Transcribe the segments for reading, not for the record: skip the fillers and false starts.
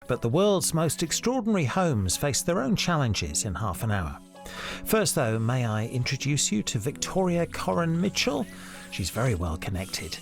But the world's most extraordinary homes face their own challenges in half an hour. First, though, may I introduce you to Victoria Coren Mitchell? She's very well connected.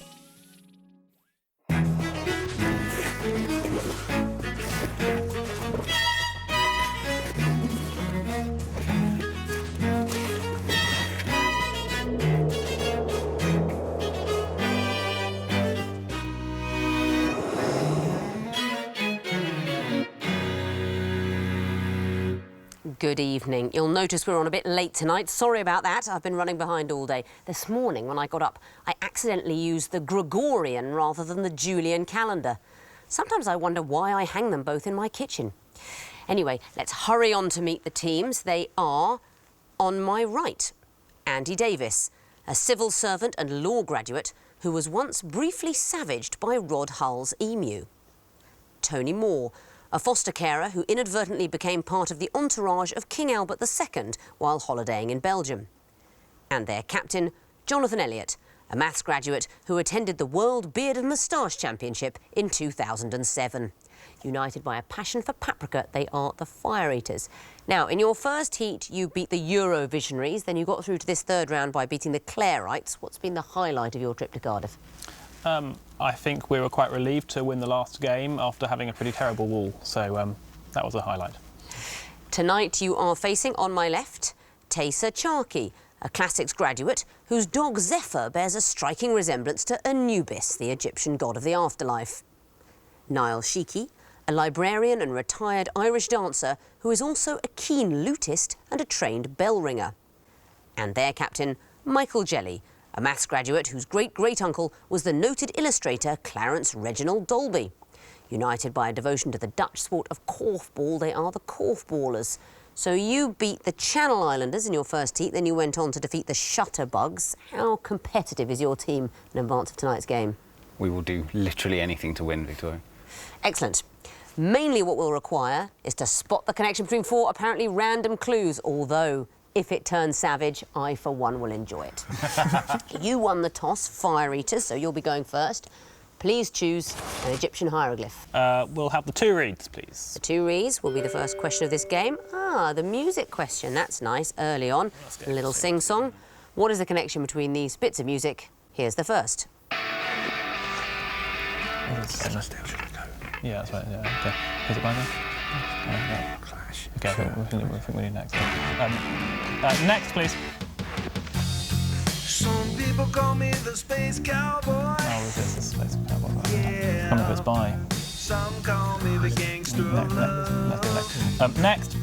Good evening. You'll notice we're on a bit late tonight. Sorry about that. I've been running behind all day. This morning, when I got up, I accidentally used the Gregorian rather than the Julian calendar. Sometimes I wonder why I hang them both in my kitchen. Anyway, let's hurry on to meet the teams. They are, on my right, Andy Davis, a civil servant and law graduate who was once briefly savaged by Rod Hull's emu. Tony Moore, a foster carer who inadvertently became part of the entourage of King Albert II while holidaying in Belgium. And their captain, Jonathan Elliott, a maths graduate who attended the World Beard and Moustache Championship in 2007. United by a passion for paprika, they are the Fire Eaters. Now, in your first heat, you beat the Eurovisionaries, then you got through to this third round by beating the Clareites. What's been the highlight of your trip to Cardiff? I think we were quite relieved to win the last game after having a pretty terrible wall, so that was a highlight. Tonight you are facing, on my left, Taysa Charkey, a classics graduate whose dog Zephyr bears a striking resemblance to Anubis, the Egyptian god of the afterlife. Niall Sheikey, a librarian and retired Irish dancer who is also a keen lutist and a trained bell ringer. And their captain, Michael Jelly, a maths graduate whose great-great-uncle was the noted illustrator Clarence Reginald Dolby. United by a devotion to the Dutch sport of korfball, they are the Korfballers. So you beat the Channel Islanders in your first heat, then you went on to defeat the Shutterbugs. How competitive is your team in advance of tonight's game? We will do literally anything to win, Victoria. Excellent. Mainly what we'll require is to spot the connection between four apparently random clues, although if it turns savage, I, for one, will enjoy it. You won the toss, Fire Eaters, so you'll be going first. Please choose an Egyptian hieroglyph. We'll have the two reads, please. The two reads will be the first question of this game. Ah, the music question. That's nice, early on. A little sing-song. What is the connection between these bits of music? Here's the first. Yeah, that's right. Yeah, okay. Is it by now? Yeah. Clash. Okay, sure. I think we need next. Next, please. Some people call me the space cowboy. Oh, this is the space cowboy. Yeah. Come if it's by. Some call me the gangster. Next. Next.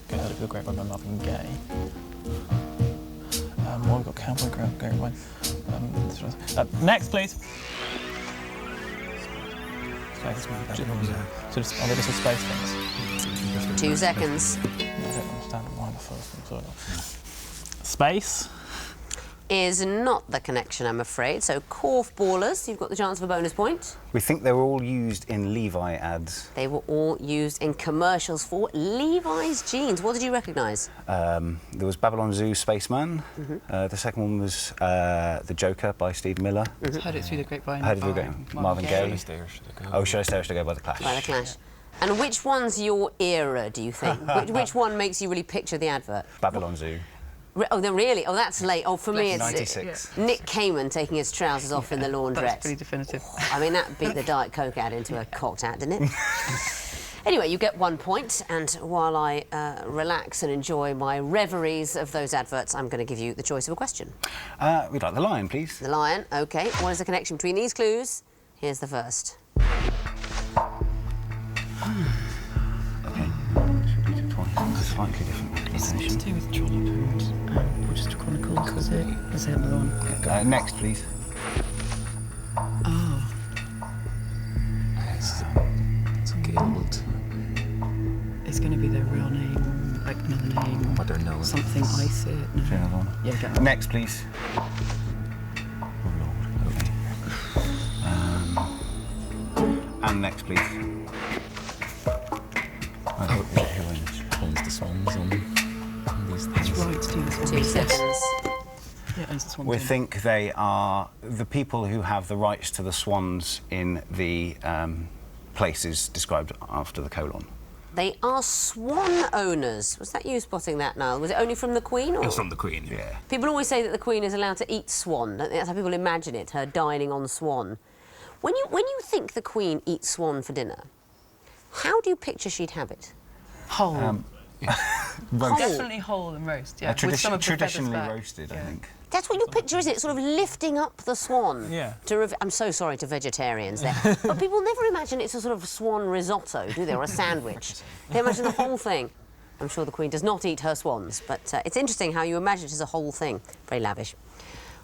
Okay, heard of the Grapevine by Marvin Gaye. We've got Cowboy Grapevine. Next, please. So just, are there just space things? 2 seconds. I don't understand why the first one. Space is not the connection, I'm afraid. So, Korfballers, you've got the chance of a bonus point. We think they were all used in Levi ads. They were all used in commercials for Levi's jeans. What did you recognise? There was Babylon Zoo Spaceman. The second one was The Joker by Steve Miller. Heard it through the grapevine. Heard it through the grapevine. Marvin Gaye. Oh, Should I Stay or Should I Go by The Clash. By The Clash. And which one's your era, do you think? which one makes you really picture the advert? Babylon Zoo. Oh, they're really? Oh, that's late. Oh, for me, it's 96. Nick Kamen taking his trousers off in the laundrette. That's pretty definitive. I mean, that beat the Diet Coke ad into a cocked hat, didn't it? Anyway, you get 1 point, and while I relax and enjoy my reveries of those adverts, I'm going to give you the choice of a question. We'd like the lion, please. The lion, OK. What is the connection between these clues? Here's the first. OK. Should we do twice? It's slightly different. It's to do with Trollop and Rochester Chronicles, is it? Is it another one? Next, please. Oh. It's a guild. It's going to be their real name, like another name. I don't know. Something Ice It. No. Another one. Yeah, get that. Next, please. Oh, Lord. OK. And next, please. I hope who wins. Owns the swans on these things. It's right to do this one. 2 seconds. Yeah, owns the swan. We think they are the people who have the rights to the swans in the places described after the colon. They are swan owners. Was that you spotting that, Niall? Was it only from the Queen? Or? It's from the Queen. Yeah. People always say that the Queen is allowed to eat swan. Don't they? That's how people imagine it, her dining on swan. When you think the Queen eats swan for dinner, how do you picture she'd have it? Whole. Roast. Definitely whole and roast, yeah. With some of the feathers Traditionally back. roasted, I think. That's what you picture, isn't it? Sort of lifting up the swan. Yeah. I'm so sorry to vegetarians there. But people never imagine it's a sort of swan risotto, do they, or a sandwich? They imagine the whole thing. I'm sure the Queen does not eat her swans, but it's interesting how you imagine it as a whole thing. Very lavish.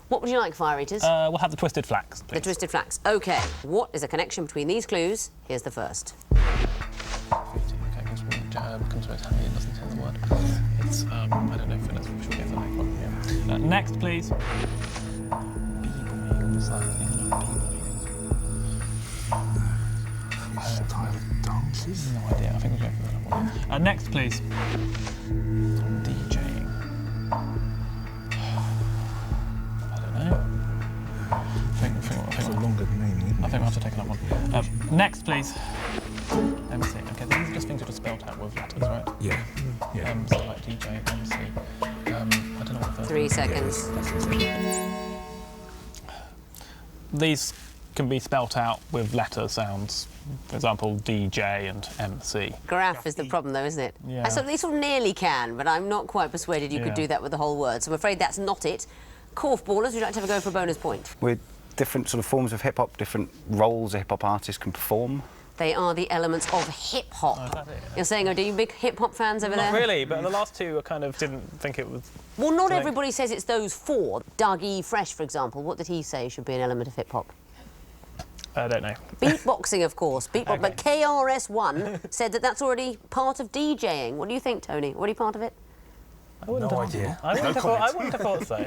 What would you like, Fire Eaters? We'll have the twisted flax, please. The twisted flax. OK. What is the connection between these clues? Here's the first. Okay, comes with honey and doesn't say the word. It's, I don't know if it's sure we get the next one. Yeah. Next, please. B-boy. What's that? Even know b-boy. No idea. I think we'll go for that one. Next, please. DJing. I don't know. It's a longer name, isn't it? I think we'll have to take another one. Next, please. Let me see. Okay, these are just things that are spelled out with letters, right? Yeah. Yeah. So like DJ, MC. I don't know what the 3 seconds. These can be spelt out with letter sounds. For example, DJ and MC. Graph is the problem, though, isn't it? Yeah. I sort of nearly can, but I'm not quite persuaded you could do that with the whole word. So I'm afraid that's not it. Korfballers, would you like to have a go for a bonus point? With different sort of forms of hip-hop, different roles a hip-hop artist can perform. They are the elements of hip-hop. Oh, is that it? You're saying, are you big hip-hop fans over there? Not really, but the last two I kind of didn't think it was... Well, not Right. everybody says it's those four. Doug E. Fresh, for example, what did he say should be an element of hip-hop? I don't know. Beatboxing, of course. Beatbox. But KRS-One said that that's already part of DJing. What do you think, Tony? Already part of it? I wouldn't No have, idea. I wouldn't have thought so.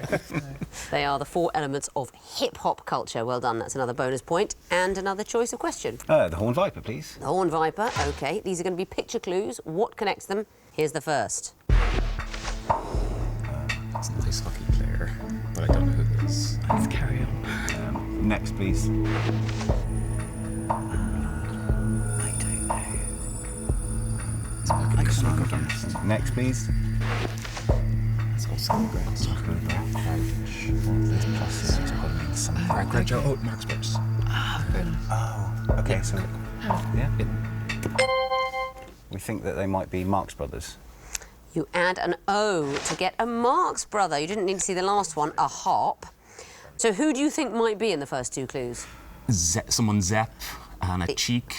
They are the four elements of hip-hop culture. Well done. That's another bonus point. And another choice of question. The Horn Viper, please. The Horn Viper. OK. These are going to be picture clues. What connects them? Here's the first. It's an ice hockey player, but I don't know who it is. Let's carry on. Next, please. I don't know. I can't guess. Next, please. It's also a great soccer. Oh, Max Brooks. Fair enough. Oh, OK, so... Yeah. We think that they might be Marx Brothers. You add an O to get a Marx Brother. You didn't need to see the last one, a harp. So who do you think might be in the first two clues? Someone Zepp and a Cheek.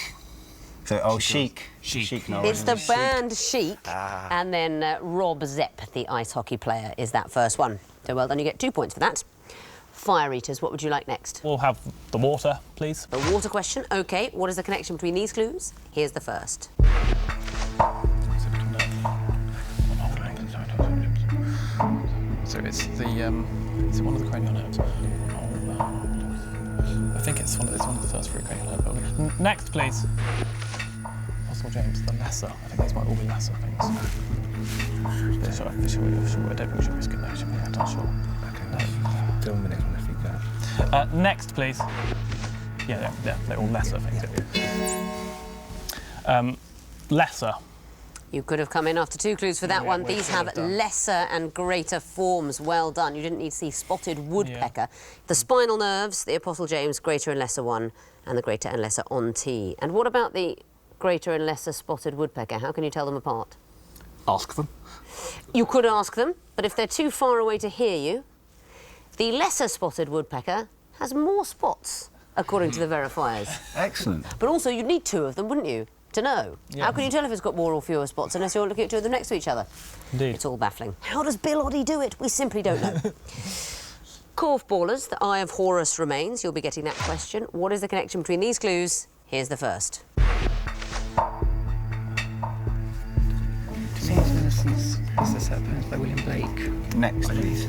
So, Chic. Chic. no, It's the band Chic, and then Rob Zepp, the ice hockey player, is that first one. So well done, you get 2 points for that. Fire Eaters, what would you like next? We'll have the water, please. The water question. OK, what is the connection between these clues? Here's the first. So it's the is it one of the cranial nerves? I think it's one of the first three cranial nerves. Next, please. Russell James, the lesser. I think these might all be lesser things. I don't think we should risk it though, should we? I'm not sure. Film the next one if you can. Next, please. Yeah, they're all lesser things. Lesser. You could have come in after 2 clues for that one. These have lesser and greater forms. Well done. You didn't need to see spotted woodpecker. The spinal nerves, the Apostle James, greater and lesser one, and the greater and lesser on T. And what about the greater and lesser spotted woodpecker? How can you tell them apart? Ask them. You could ask them, but if they're too far away to hear you, the lesser spotted woodpecker has more spots, according to the verifiers. Excellent. But also, you'd need 2 of them, wouldn't you, to know? How can you tell if it's got more or fewer spots unless you're looking at 2 of them next to each other? Indeed. It's all baffling. How does Bill Oddie do it? We simply don't know. Korfballers, the Eye of Horus remains. You'll be getting that question. What is the connection between these clues? Here's the first. Songs of Innocence is the set poems by William Blake. Next, please.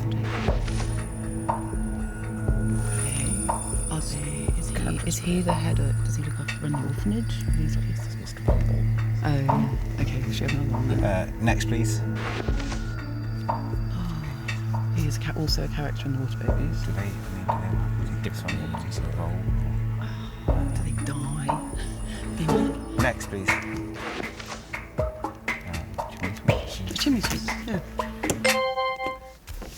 Is he the head of... Does he look after run the orphanage? Oh, yeah. OK, we should have another one then. Next, please. He is also a character in The Water Babies. Do they give someone a decent role? Do they die? They might Next, please. Chimney sweeps. Yeah.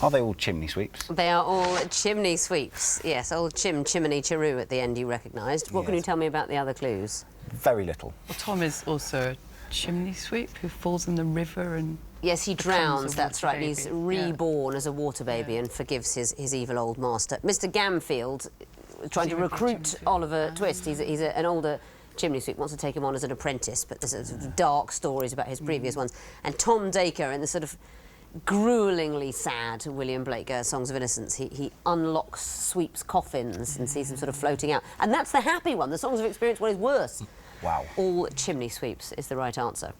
Are they all chimney sweeps? They are all chimney sweeps. Yes, old chimney, chiroo at the end you recognised. What can you tell me about the other clues? Very little. Well, Tom is also a chimney sweep who falls in the river and... Yes, he drowns, that's right. baby. He's reborn as a water baby and forgives his evil old master. Mr. Gamfield, trying to recruit Oliver Twist. He's an older chimney sweep, wants to take him on as an apprentice, but there's sort of dark stories about his previous ones. And Tom Dacre in the sort of gruelingly sad William Blake Songs of Innocence. He unlocks, sweeps coffins and sees them sort of floating out. And that's the happy one. The Songs of Experience one is worse. Wow. All chimney sweeps is the right answer.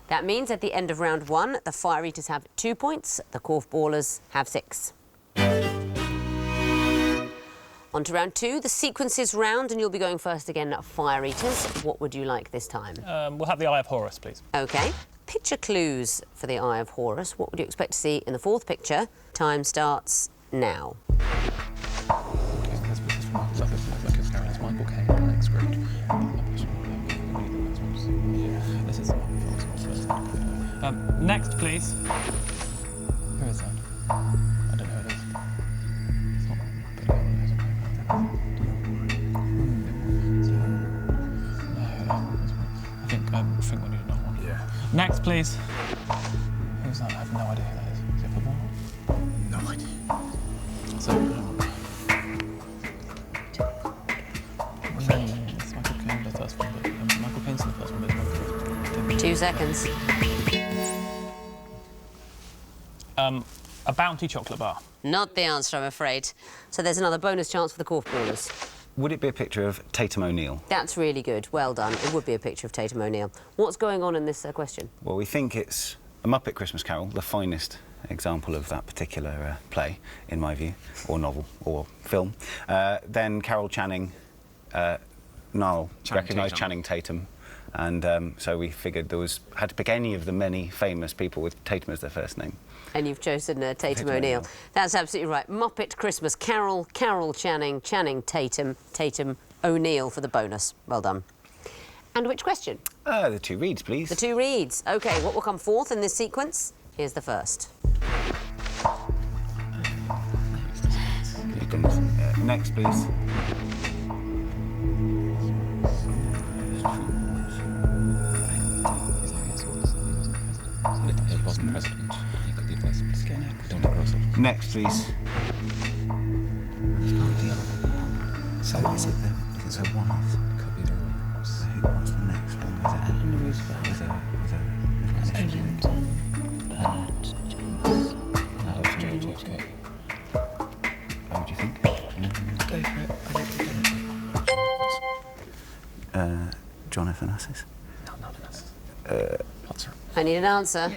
That means at the end of round 1, the Fire Eaters have 2 points, the Korfballers have 6. On to round 2, the sequences round, and you'll be going first again at Fire Eaters. What would you like this time? We'll have the Eye of Horus, please. OK. Picture clues for the Eye of Horus. What would you expect to see in the 4th picture? Time starts now. Next, please. Who is that? I don't know who it is. It's not I think we need another one. Yeah. Next, please. Who's that? I have no idea who that is. Is it football? No idea. So, it's Michael Caine, the first one, but Michael Caine's in the first one, but it's Michael. 2 seconds. A Bounty chocolate bar. Not the answer, I'm afraid. So there's another bonus chance for the Korfballers. Would it be a picture of Tatum O'Neill? That's really good. Well done. It would be a picture of Tatum O'Neill. What's going on in this question? Well, we think it's A Muppet Christmas Carol, the finest example of that particular play, in my view, or novel, or film. Then Carol Channing, Niall recognised Channing Tatum, and so we figured had to pick any of the many famous people with Tatum as their first name. And you've chosen Tatum O'Neill. That's absolutely right. Muppet Christmas Carol, Carol Channing, Channing Tatum, Tatum O'Neill for the bonus. Well done. And which question? The 2 reads, please. The 2 reads. OK, what will come forth in this sequence? Here's the first. Next, please. He wasn't president. He could be vice president. Don't cross it. Next, please. So is it a one-off? Could be the rules. What's the next one? With a England. okay. What do you think? Go for it. I don't think John F. Onassis. No, not enough. What's I need an answer.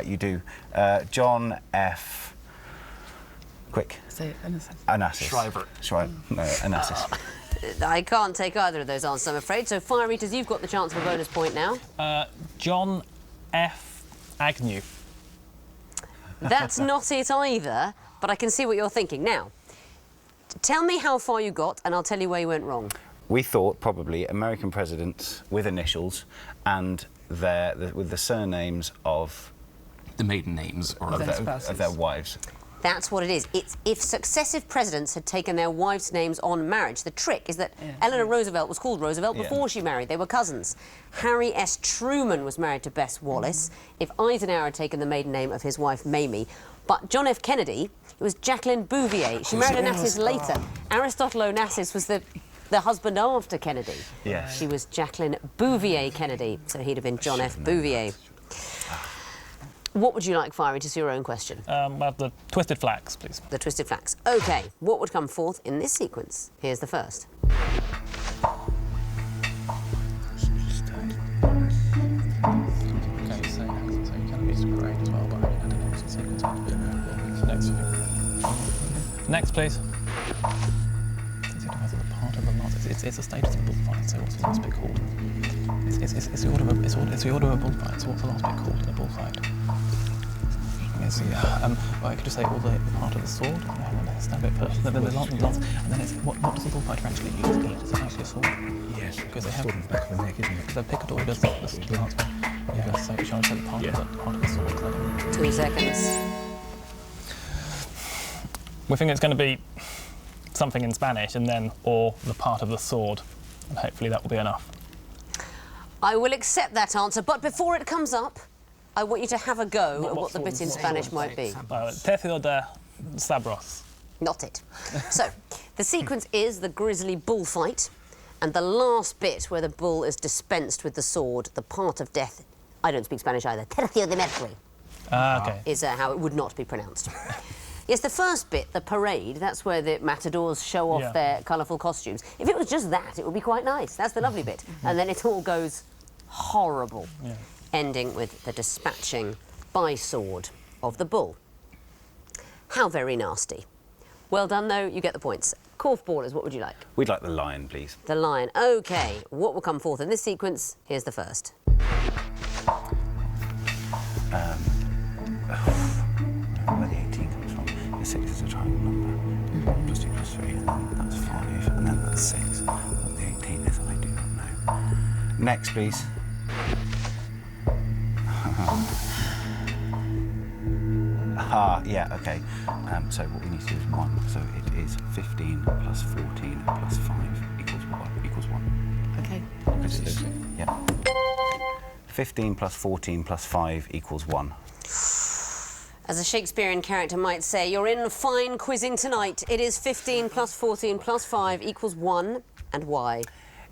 You do. John F. Quick. Say Innocent. Onassis. Shriver. No, Onassis. I can't take either of those answers, I'm afraid. So, Fire Eaters, you've got the chance for a bonus point now. John F. Agnew. That's not it either, but I can see what you're thinking. Now, tell me how far you got, and I'll tell you where you went wrong. We thought probably American presidents with initials and with the surnames of the maiden names or of their wives. That's what it is. It's if successive presidents had taken their wives' names on marriage. The trick is that Eleanor Roosevelt was called Roosevelt before she married. They were cousins. Harry S. Truman was married to Bess Wallace. If Eisenhower had taken the maiden name of his wife, Mamie. But John F. Kennedy, it was Jacqueline Bouvier. She married Onassis later. Aristotle Onassis was the husband after Kennedy. Yeah. She was Jacqueline Bouvier Kennedy, so he'd have been John F. Bouvier. What would you like, Fire Eaters, your own question? We'll have the Twisted Flax, please. The Twisted Flax. OK, what would come forth in this sequence? Here's the first. Okay, so you can be great as well, but I don't know what's the sequence. Next, please. It's a status of a bullfight, so what's the last bit called? It's the order of a bullfight, so what's the last bit called in a bullfight? is, well, I could just say all the part of the sword. Stand a bit first. Then the lance, and then it's what does the bullfighter actually use? Does it actually a sword? Yes, because they have sword in the back of the neck, isn't it? The picador does the lance. Yeah, so shall I say part of the sword? 2 seconds. We think it's going to be something in Spanish, and then or the part of the sword, and hopefully that will be enough. I will accept that answer, but before it comes up, I want you to have a go at what the bit in Spanish might be. Tercio de sabros. Not it. So, the sequence is the grisly bullfight, and the last bit where the bull is dispensed with the sword, the part of death. I don't speak Spanish either. Tercio de mercury. Okay. Is how it would not be pronounced. Yes, the first bit, the parade, that's where the matadors show off their colourful costumes. If it was just that, it would be quite nice. That's the lovely bit. And then it all goes horrible, ending with the dispatching by sword of the bull. How very nasty. Well done, though. You get the points. Korfballers, what would you like? We'd like the lion, please. The lion. OK, what will come forth in this sequence? Here's the first. Where the 18 comes from. The 6 is a triangle number. Plus 2 plus 3, and then that's 5, and then that's 6. What the 18 is, I do not know. Next, please. Yeah, OK. So what we need to do is 1. So it is 15 plus 14 plus 5 equals 1. Okay. Yeah. 15 plus 14 plus 5 equals 1. As a Shakespearean character might say, you're in fine quizzing tonight. It is 15 plus 14 plus 5 equals 1. And why?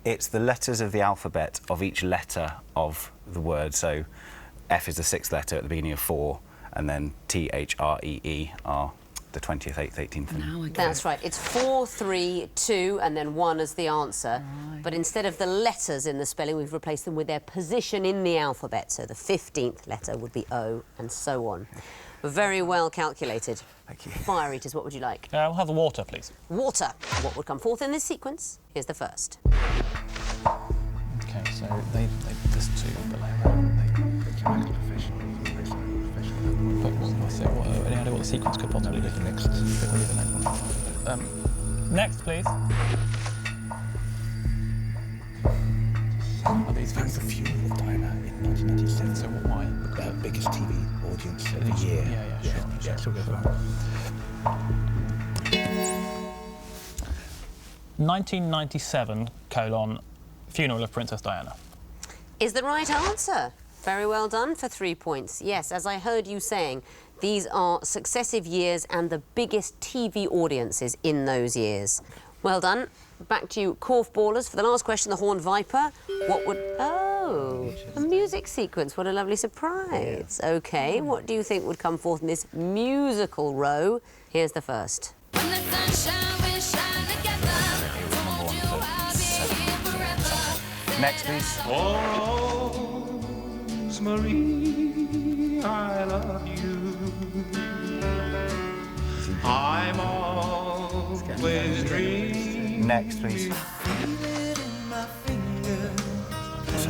It's the letters of the alphabet of each letter of the word. So F is the 6th letter at the beginning of 4, and then T, H, R, E, E are the 20th, 8th, 18th. Now I get That's it. right. It's 4, 3, 2, and then 1 as the answer. Right. But instead of the letters in the spelling, we've replaced them with their position in the alphabet. So the 15th letter would be O, and so on. Very well calculated. Thank you. Fire eaters, what would you like? We'll have the water, please. Water. What would come forth in this sequence? Here's the first. Okay, so they this two below. Any idea what the sequence could possibly be? Next. Next, please. Are these That was the funeral diner in 1997. So why? Biggest TV audience of the year. Yeah, sure. 1997, funeral of Princess Diana. Is the right answer. Very well done for 3 points. Yes, as I heard you saying, these are successive years and the biggest TV audiences in those years. Well done. Back to you, Korfballers, for the last question, the Horned Viper. What would... Oh, a music sequence. What a lovely surprise. OK, what do you think would come forth in this musical row? Here's the first. When the sunshine will shine together. Told you I'll be here forever. Next, please. Rosemary, I love you. I'm always dreaming. Next, please.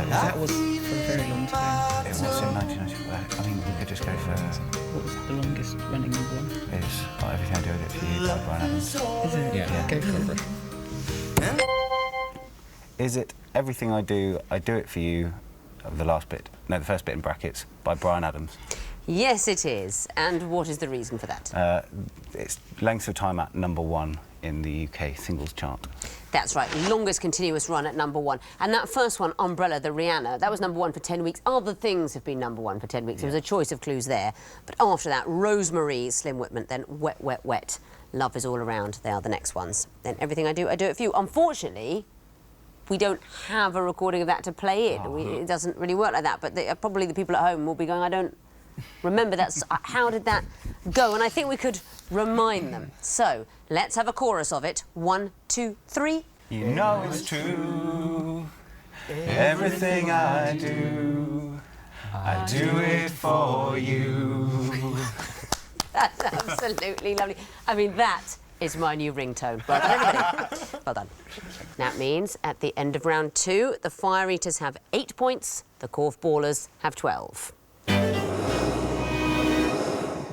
That was for a very long time. It was in 1994. I mean, we could just go for... What was the longest running number one? Is Everything I Do, I Do It For You by Bryan Adams. Is it? Yeah. Go for it. Is it Everything I Do It For You, the last bit, no, the first bit in brackets, by Bryan Adams? Yes, it is. And what is the reason for that? It's length of time at #1 in the UK singles chart. That's right, longest continuous run at #1. And that first one, Umbrella, the Rihanna, that was #1 for 10 weeks. Other things have been #1 for 10 weeks. There was a choice of clues there. But after that, Rosemary, Slim Whitman, then Wet, Wet, Wet. Love Is All Around, they are the next ones. Then Everything I Do It For You. Unfortunately, we don't have a recording of that to play in. It doesn't really work like that. But probably the people at home will be going, I don't remember that. How did that go? And I think we could remind them. So let's have a chorus of it. 1, 2, 3. You know it's true. Everything I do it for you. That's absolutely lovely. I mean, that is my new ringtone. Well done, everybody. Well done. That means at the end of round 2, the Fire Eaters have 8 points, the Korfballers have 12.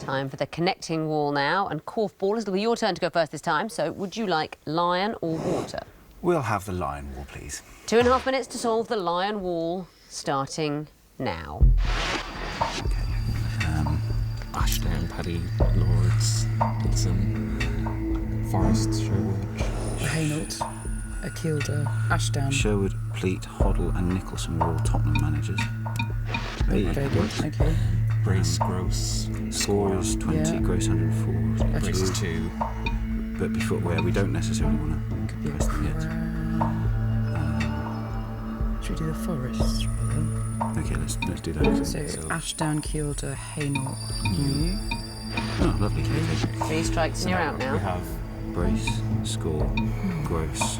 Time for the connecting wall now, and Korfballers, it'll be your turn to go first this time, so would you like lion or water? We'll have the lion wall, please. 2.5 minutes to solve the lion wall, starting now. Okay. Ashdown, Paddy, Lords, Dixon, Forest, Sherwood. Hainault, Akilda, Ashdown. Sherwood, Pleat, Hoddle and Nicholson were all Tottenham managers. Very good, okay. Brace, Gross. Score is 20, Yeah. Gross 104. Brace 2. But before, where we don't necessarily want to Could be a press them yet. Should we do the Forest? Okay, let's do that. So Ashdown, Kielder, Hainault, New. Oh, lovely. Okay. 3 strikes and you're out We now. have Brace, Score, Gross.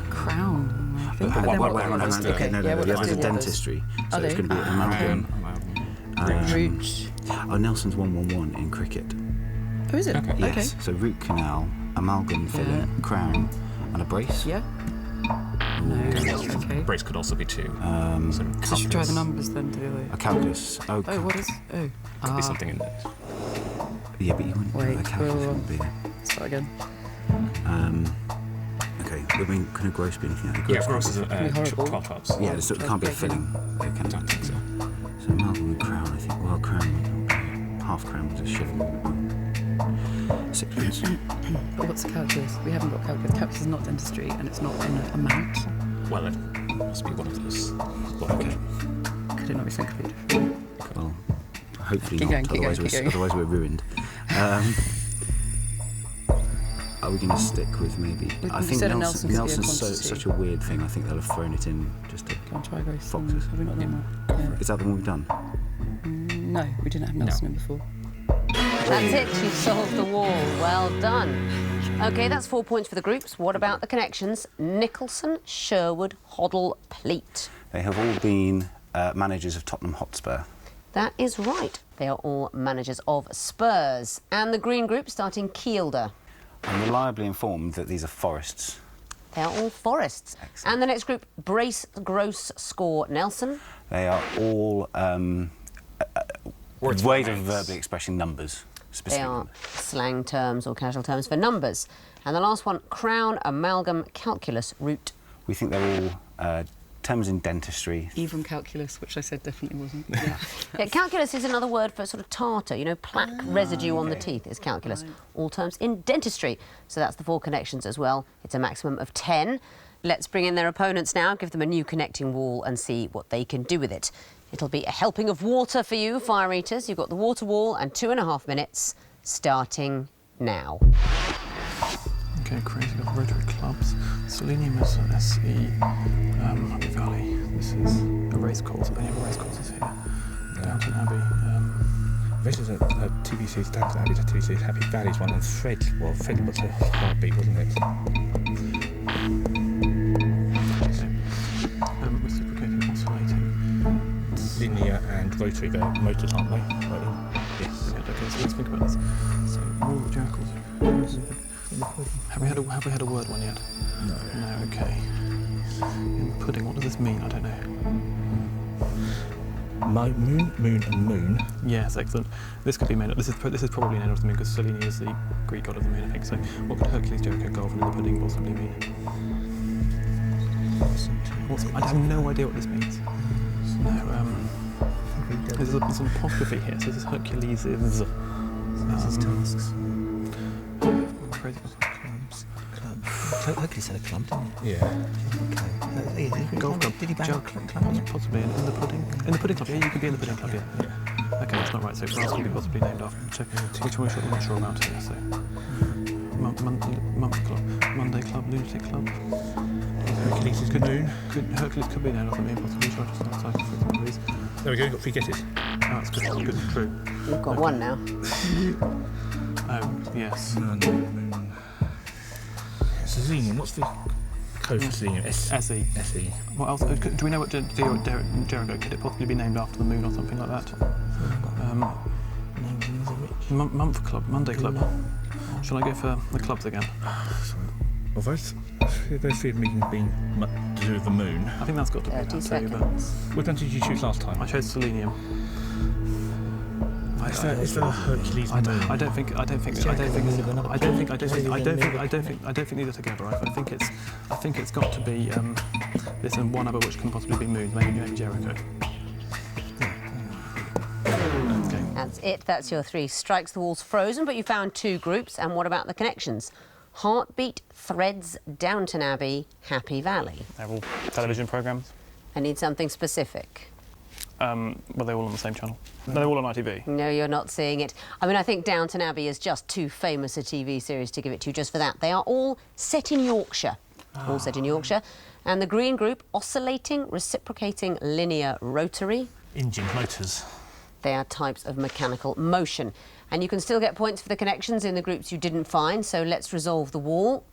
Crown. I think. But then what- wait, hang on. Okay, No, yeah, what the else others do are the others? dentistry. So Are it's they? going to be amalgam. Root. Oh, Nelson's 111 in cricket. Oh, is it? Okay. Yes. So root canal, amalgam filling, crown, and a brace. Yeah. No. Okay. Brace could also be 2. So should we try the numbers then, do A calculus. Oh, Oh, what is? Oh. Could be something in there. yeah, but you wouldn't. Wait, a calculus we'll- wouldn't be there. Start again. Okay, I mean, can a gross be anything? Yeah, Gross is be horrible. 12 clubs. Yeah, so it can't be a filling. It can, Don't think so. So amalgam and crown, I think. Well, crown, half crown was a shilling. 6 pence. But what's the calculus? We haven't got calculus. Calculus is not dentistry and it's not in an amount. Well, it must be one of those. Okay. Could it not be something completely different? Well, hopefully Keep not. going, keep otherwise, going, keep we're, going. otherwise we're ruined. Are we going to stick with maybe? We- I we think said a Nelson's Nelson's so, such a weird thing. I think they'll have thrown it in just to. Go on, try Grace. Foxes. Have we not done that? Yeah. Is that the one we've done? No, we didn't have Nelson in before. That's it, you've solved the wall. Well done. OK, that's 4 points for the groups. What about the connections? Nicholson, Sherwood, Hoddle, Pleat. They have all been managers of Tottenham Hotspur. That is right. They are all managers of Spurs. And the green group starting Kielder. I'm reliably informed that these are Forests. They are all Forests. Excellent. And the next group, Brace, Gross, Score, Nelson. They are all Words ways for of names. verbally expressing numbers. They Specific are numbers. slang terms or casual terms for numbers. And the last one, Crown, Amalgam, Calculus, Root. We think they're all terms in dentistry. Even calculus, which I said definitely wasn't. Yeah. Yeah, calculus is another word for sort of tartar, you know, plaque residue on the teeth is calculus. All terms in dentistry. So that's the 4 connections as well. It's a maximum of 10. Let's bring in their opponents now, give them a new connecting wall and see what they can do with it. It'll be a helping of water for you, fire eaters. You've got the water wall and 2.5 minutes, starting now. Okay, crazy. Got Rotary clubs. Selenium is an SE. Happy Valley. This is a race course. Any other race courses here? Downton Abbey. This is a TBC's Downton Abbey to TBC's Happy Valley's one, and Fred was a heartbeat, wasn't it? Reciprocating, oscillating. Linear and rotary, they're motors, aren't they? Right. Yes. Brilliant. Okay, so let's think about this. So, rural jackals. Have we had a word one yet? No. No. Okay. In pudding, what does this mean? I don't know. Moon, and moon. Yes, excellent. This could be made up. This is probably named after the moon because Selene is the Greek god of the moon, I think. So, what could Hercules, Jericho, Golden in the pudding possibly mean? I have no idea what this means. No. There's an apostrophe here. So this is Hercules is. tasks. Crazy. Hercules had a club, didn't Yeah. he? Golf club. Did he ban Jug- Possibly in the pudding. In the pudding club. Yeah, you could be in the pudding club. Yeah. Okay, that's not right. So France could be possibly named after. So which one I'm not sure about here. So month club, Monday club, lunatic club. Hercules is good moon. Hercules could be named after me, possibly. Try to start cycling for some reason. There we go, got 3 guesses. Oh, that's good. Good. True. You've got one now. Yes. Moon. Selenium, what's the code for selenium? SE. SE. What else? Do we know what Jericho? Could it possibly be named after the moon or something like that? Month club, Monday club. Shall I go for the clubs again? Well, those 3 meetings being to do with the moon. I think that's got to be 30 that too, but seconds. Which one did you choose last time? I chose selenium. It's the Hercules. I don't think either together. I think it's got to be this and one other which can possibly be Moon, maybe Jericho. That's it. That's your 3 strikes the walls frozen, but you found 2 groups. And what about the connections? Heartbeat, Threads, Downton Abbey, Happy Valley. They're all television programmes. I need something specific. Well, they're all on the same channel. No, they're all on ITV. No, you're not seeing it. I mean, I think Downton Abbey is just too famous a TV series to give it to you just for that. They are all set in Yorkshire. All set in Yorkshire. And the green group, oscillating, reciprocating, linear, rotary. Engine motors. They are types of mechanical motion. And you can still get points for the connections in the groups you didn't find, so let's resolve the wall.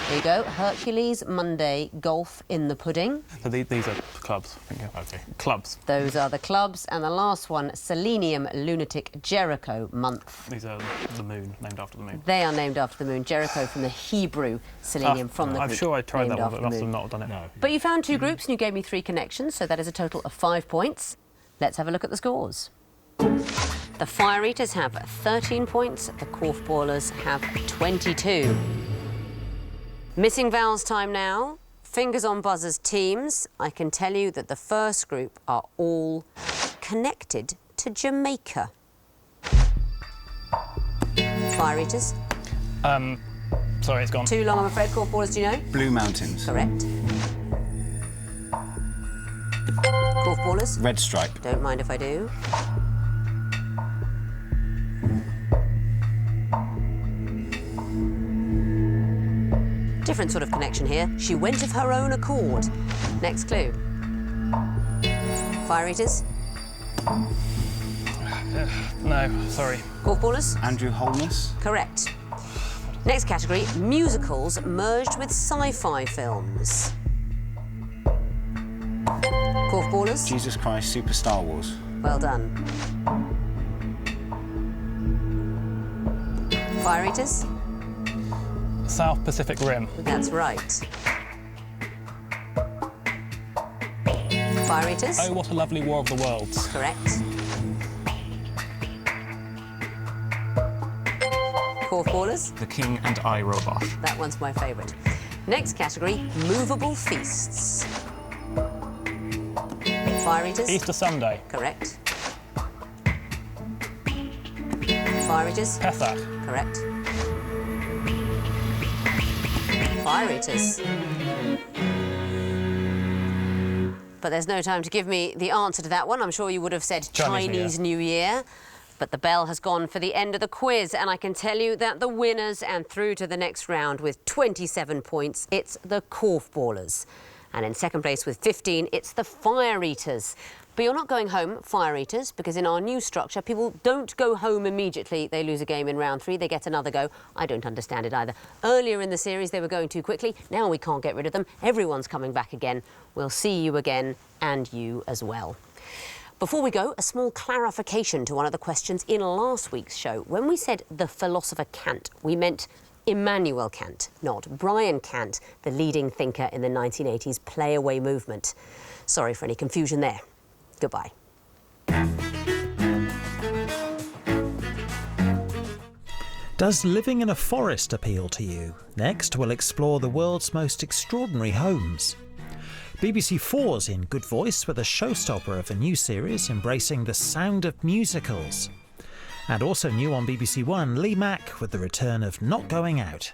There you go. Hercules, Monday, golf in the pudding. So these are clubs. I think. Okay. Clubs. Those are the clubs. And the last one, Selenium, Lunatic, Jericho, month. These are the moon, named after the moon. They are named after the moon. Jericho from the Hebrew, Selenium from the Greek. I'm sure I tried named that one, after but I the must have moon. not done it. No. But you found 2 groups and you gave me 3 connections, so that is a total of 5 points. Let's have a look at the scores. The Fire Eaters have 13 points, the Korfballers have 22. Missing vowels time now. Fingers on buzzers teams. I can tell you that the first group are all connected to Jamaica. Fire Eaters. Sorry, it's gone. Too long, I'm afraid. Korfballers, do you know? Blue Mountains. Correct. Korfballers. Red Stripe. Don't mind if I do. Different sort of connection here. She went of her own accord. Next clue. Fire Eaters. No, sorry. Korfballers. Andrew Holness. Correct. Next category, musicals merged with sci-fi films. Korfballers. Jesus Christ, Super Star Wars. Well done. Fire Eaters. South Pacific Rim. That's right. Fire Eaters. Oh, what a lovely War of the Worlds. Correct. Korfballers. The King and I Robot. That one's my favourite. Next category, movable feasts. Fire Eaters. Easter Sunday. Correct. Fire Eaters. Pesach. Correct. Fire Eaters. But there's no time to give me the answer to that one. I'm sure you would have said Chinese New Year. But the bell has gone for the end of the quiz, and I can tell you that the winners and through to the next round with 27 points, it's the Korfballers. And in second place with 15, it's the Fire Eaters. But you're not going home, Fire Eaters, because in our new structure, people don't go home immediately. They lose a game in round 3, they get another go. I don't understand it either. Earlier in the series, they were going too quickly. Now we can't get rid of them. Everyone's coming back again. We'll see you again, and you as well. Before we go, a small clarification to one of the questions in last week's show. When we said the philosopher Kant, we meant Immanuel Kant, not Brian Kant, the leading thinker in the 1980s play-away movement. Sorry for any confusion there. Goodbye. Does living in a forest appeal to you? Next, we'll explore the world's most extraordinary homes. BBC 4's in good voice with a showstopper of a new series embracing the sound of musicals. And also new on BBC One, Lee Mack with the return of Not Going Out.